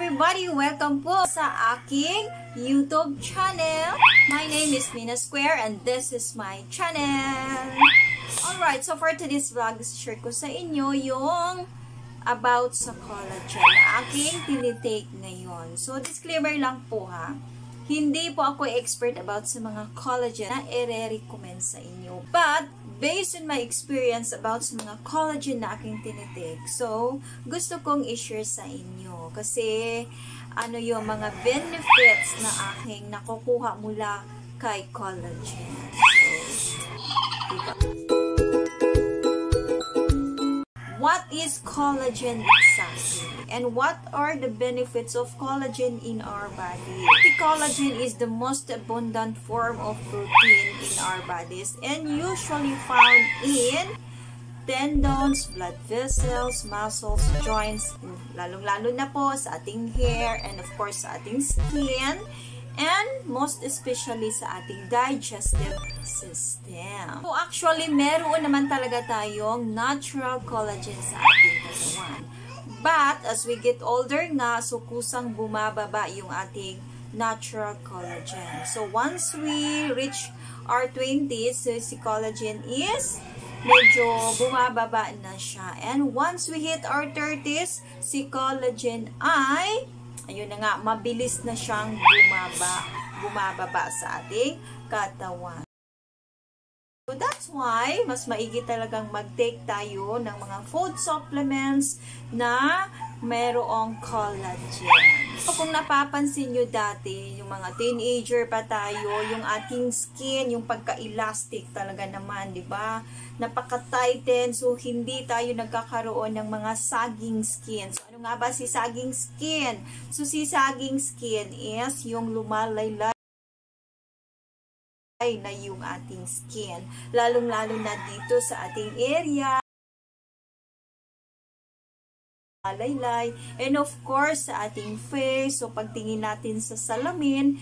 everybody! Welcome po sa aking YouTube channel. My name is Mina Square and this is my channel. Alright, so for today's vlog, share ko sa inyo yung about sa collagen na aking tinitake ngayon. So, disclaimer lang po ha. Hindi po ako expert about sa mga collagen na i-recommend sa inyo. But, based on my experience about sa mga collagen na aking tinitake, so, gusto kong i-share sa inyo. Kasi, ano yung mga benefits na aking nakukuha mula kay collagen. So, diba? What is collagen exactly? And what are the benefits of collagen in our body? The collagen is the most abundant form of protein in our bodies and usually found in tendons, blood vessels, muscles, joints, lalong-lalo na po sa ating hair and of course sa ating skin, and most especially sa ating digestive system. So actually, meron naman talaga tayong natural collagen sa ating katawan. But as we get older nga, so kusang bumababa yung ating natural collagen. So once we reach our 20s, so si collagen is medyo bumababa na siya. And once we hit our 30s, si collagen ay ayun na nga, mabilis na siyang bumababa sa ating katawan. So that's why, mas maigi talagang mag-take tayo ng mga food supplements na mayroong collagen. So kung napapansin nyo dati, yung mga teenager pa tayo, yung ating skin, yung pagka-elastic talaga naman, di ba? Napaka-tighten, so hindi tayo nagkakaroon ng mga sagging skin. So ano nga ba si sagging skin? So si sagging skin is yung lumalaylay na yung ating skin. Lalong-lalo na dito sa ating area. Laylay. And of course, sa ating face. So pagtingin natin sa salamin,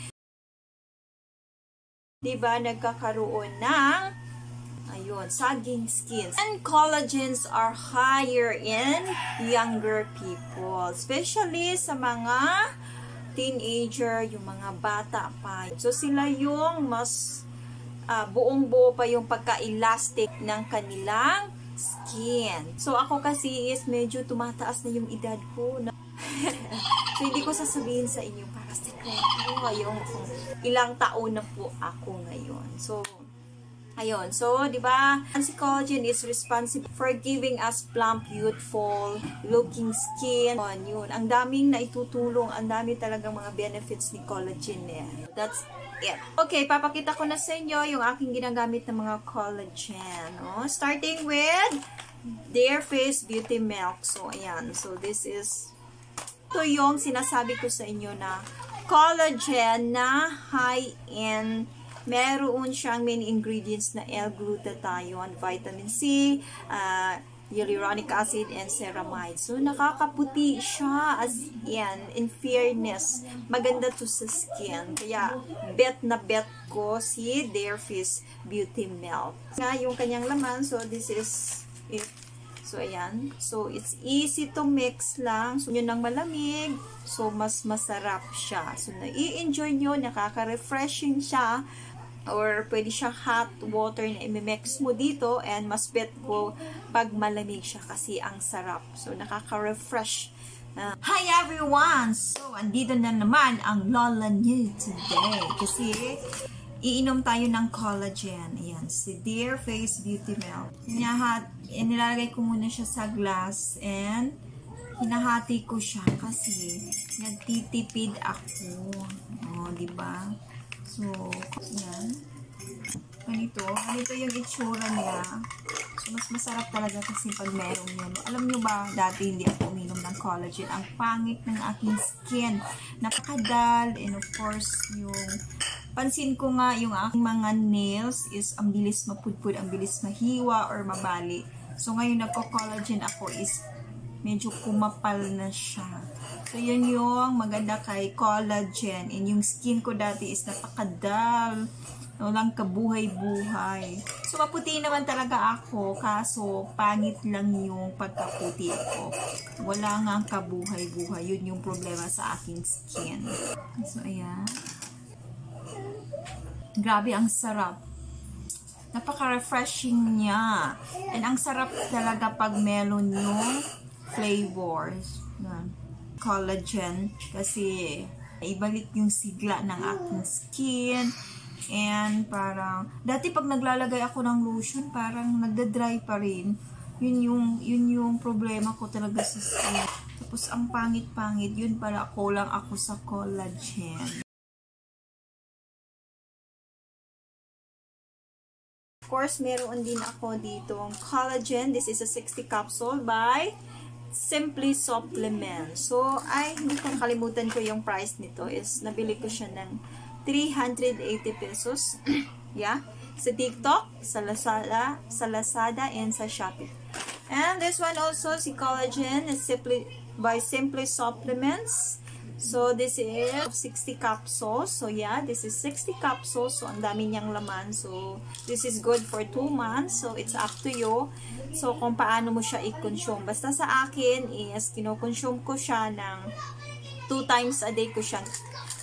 diba, nagkakaroon ng ayun, sagging skins. And collagens are higher in younger people. Especially sa mga teenager, yung mga bata pa. So sila yung mas buong-buo pa yung pagka-elastic ng kanilang skin. So ako kasi is medyo tumataas na yung edad ko. So hindi ko sasabihin sa inyo para sekreto yung ilang taon na po ako ngayon. So ayun. So, di ba? Si collagen is responsible for giving us plump, youthful looking skin. Yun. Ang daming naitutulong, ang dami talagang mga benefits ni collagen eh. That's it. Okay, papakita ko na sa inyo yung aking ginagamit ng mga collagen. No? Starting with Dare Face Beauty Milk. So, ayan. So, this is ito yung sinasabi ko sa inyo na collagen na high in. Meron siyang main ingredients na L-glutathione, vitamin C, hyaluronic acid, and ceramide. So, nakakaputi siya as in fairness. Maganda to sa skin. Kaya, bet na bet ko si Dare Face Beauty Milk. Nga, yung kanyang laman. So, this is it. So, ayan. So, it's easy to mix lang. So, yun ang malamig. So, mas masarap siya. So, nai-enjoy nyo. Nakaka-refreshing siya. Or, pwede siyang hot water na imimix mo dito. And, mas bet ko pag malamig siya kasi ang sarap. So, nakaka-refresh. Hi everyone! So, andito na naman ang Lola New today. Kasi, iinom tayo ng collagen. Ayan, si Dare Face Beauty Milk. Nilalagay ko muna siya sa glass and hinahati ko siya kasi nagtitipid ako. O, diba? So, yan. Ganito yung itsura niya. So, mas masarap talaga kasi pag meron yun. Alam nyo ba, dati hindi ako uminom ng collagen. Ang pangit ng aking skin. Napakadal. And of course, yung pansin ko nga, yung aking mga nails is ang bilis mapudpud, ang bilis mahiwa or mabali. So, ngayon nagko-collagen ako is medyo kumapal na siya. So, yun yung maganda kay collagen. And yung skin ko dati is napakadal. Walang kabuhay-buhay. So, maputi naman talaga ako, kaso pangit lang yung pagkaputi ko. Wala nga kabuhay-buhay. Yun yung problema sa aking skin. So, ayan. Grabe, ang sarap. Napaka-refreshing niya. And ang sarap talaga pag melon yung flavors. Collagen. Kasi, ibalik yung sigla ng aking skin. And parang, dati pag naglalagay ako ng lotion, parang nagda-dry pa rin. Yun yung problema ko talaga sa skin. Tapos ang pangit-pangit, yun pala kulang ako sa collagen. Of course, meron din ako dito collagen. This is a 60 capsule by Simply Supplement. So, hindi ko nakalimutan ko yung price nito is nabili ko siya ng 380 pesos. Yeah. Sa TikTok, sa Lazada, and sa Shopee. And this one also, si collagen, is by Simply Supplements. So, this is 60 capsules. So, yeah, this is 60 capsules. So, ang dami niyang laman. So, this is good for 2 months. So, it's up to you. So, kung paano mo siya i-consume. Basta sa akin is, kino-consume ko siya ng 2 times a day ko siyang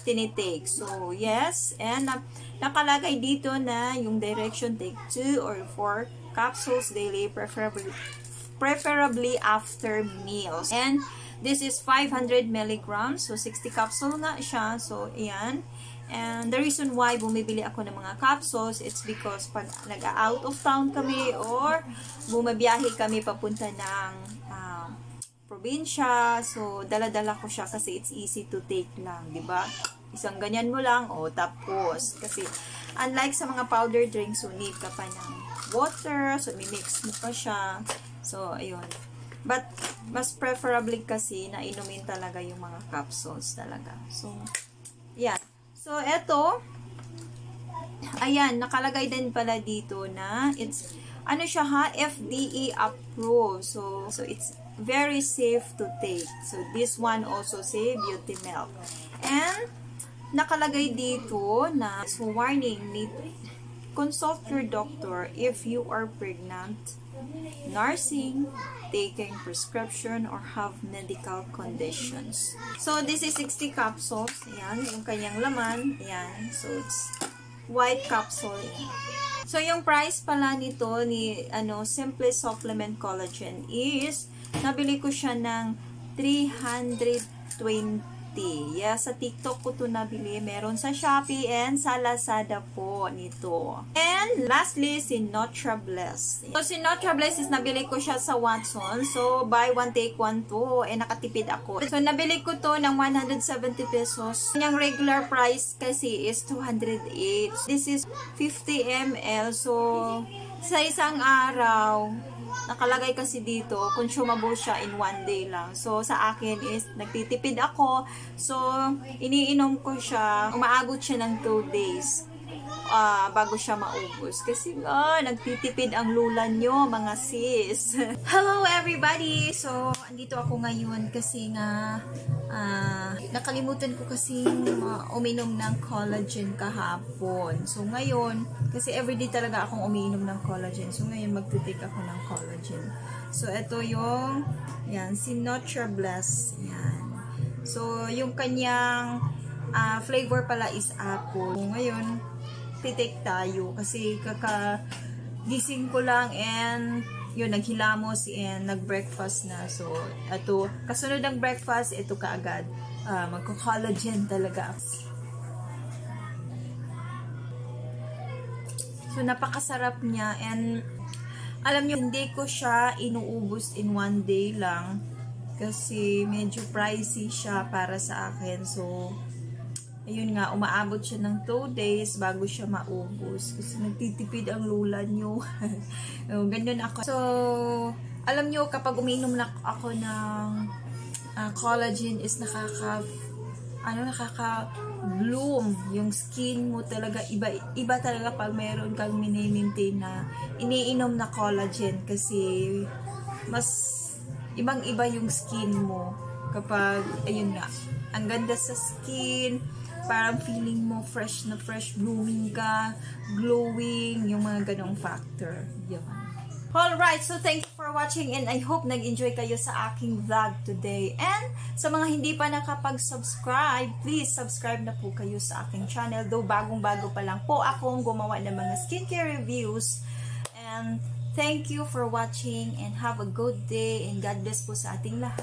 tinitake. So, yes. And nakalagay dito na yung direction, take 2 or 4 capsules daily, preferably after meals. And this is 500 milligrams. So, 60 capsule nga siya. So, ayan. And the reason why bumibili ako ng mga capsules, it's because pag nag-out of town kami or bumabiyahe kami papunta ng probinsya. So, dala-dala ko siya kasi it's easy to take lang, di ba? Isang ganyan mo lang, tapos. Kasi, unlike sa mga powder drinks, so, need ka pa ng water, so, mimix mo pa siya. So, ayun. But, mas preferably kasi na inumin talaga yung mga capsules talaga. So, yan. So, eto, ayan, nakalagay din pala dito na, it's, ano siya ha, FDA approved. So it's very safe to take. So, this one also say beauty milk. And, nakalagay dito na, so warning, consult your doctor if you are pregnant, nursing, taking prescription, or have medical conditions. So, this is 60 capsules. Ayan, yung kanyang laman. Ayan, so it's white capsule. So, yung price pala nito ni Simply Supplement Collagen is nabili ko siya ng 320. Yeah, sa TikTok ko to nabili. Meron sa Shopee and sa Lazada po nito. And lastly, si Nutrabless. So, si Nutrabless is nabili ko siya sa Watson. So, buy one, take one to. Nakatipid ako. So, nabili ko to ng 170 pesos. Yung regular price kasi is 208. This is 50 ml. So, sa isang araw, nakalagay kasi dito, consumable siya in 1 day lang. So, sa akin is, nagtitipid ako. So, iniinom ko siya. Umaabot siya ng 2 days bago siya maubos. Kasi nagtitipid ang lula nyo, mga sis. Hello everybody! So, andito ako ngayon kasi nga nakalimutan ko kasi uminom ng collagen kahapon. So, ngayon, kasi everyday talaga akong umiinom ng collagen. So, ngayon magtitake ako ng collagen. So, ito yung si Nutrabless. Yan. So, yung kanyang flavor pala is apple. So, ngayon, titake tayo kasi kakagising ko lang and yun, naghilamos and nag-breakfast na. So, ito, kasunod ng breakfast, ito kaagad. Magko-collagen talaga. So, napakasarap niya and alam niyo, hindi ko siya inuubos in 1 day lang kasi medyo pricey siya para sa akin. So, ayun nga, umaabot siya ng 2 days bago siya maubos. Kasi nagtitipid ang lula nyo. Ganyan ako. So, alam nyo, kapag uminom na ako ng collagen is nakaka-bloom. Yung skin mo talaga, iba talaga pag mayroon kang mini-maintain na iniinom na collagen. Kasi, mas ibang-iba yung skin mo. Kapag, ayun nga, ang ganda sa skin. parang feeling mo fresh na fresh, blooming ka, glowing, yung mga ganong factor. Yun. Alright, so thank you for watching and I hope nag-enjoy kayo sa aking vlog today. And sa mga hindi pa nakapag-subscribe, please subscribe na po kayo sa aking channel. Though bagong-bago pa lang po akong gumawa ng mga skincare reviews. And thank you for watching and have a good day and God bless po sa ating lahat.